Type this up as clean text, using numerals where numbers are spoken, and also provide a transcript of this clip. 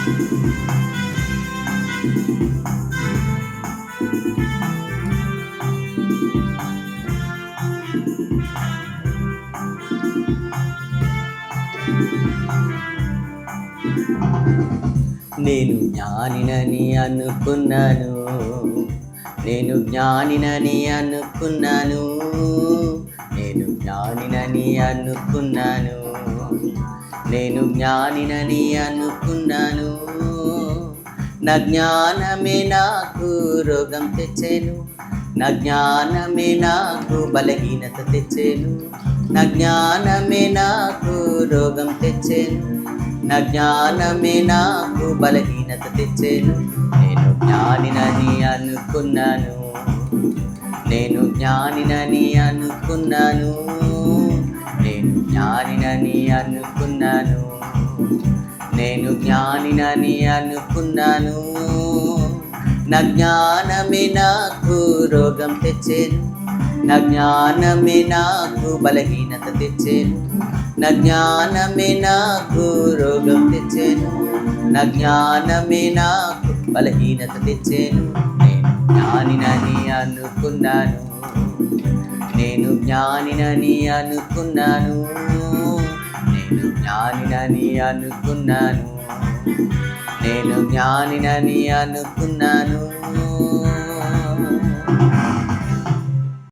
నేను జ్ఞానినని అనుకున్నాను, నేను జ్ఞానినని అనుకున్నాను, నేను జ్ఞానినని అనుకున్నాను, నేను జ్ఞానినని అనుకున్నాను. నా జ్ఞానమే నాకు రోగం తెచ్చెను, నా జ్ఞానమే నాకు బలహీనత తెచ్చెను, నా జ్ఞానమే నాకు రోగం తెచ్చెను, నా జ్ఞానమే నాకు బలహీనత తెచ్చెను. నేను జ్ఞానినని అనుకున్నాను, నేను జ్ఞానినని అనుకున్నాను, నేను జ్ఞానినని అనుకున్నాను, నేను జ్ఞానినని అనుకున్నాను. నా జ్ఞానమే నాకు రోగం తెచ్చెను, నా జ్ఞానమే నాకు బలహీనత తెచ్చెను, నా జ్ఞానమే నాకు రోగం తెచ్చెను, నా జ్ఞానమే నాకు బలహీనత తెచ్చెను. నేను జ్ఞానినని అనుకున్నాను, నేను జ్ఞానినని అనుకున్నాను, నేను జ్ఞానినని అనుకున్నాను, నేను జ్ఞానినని అనుకున్నాను.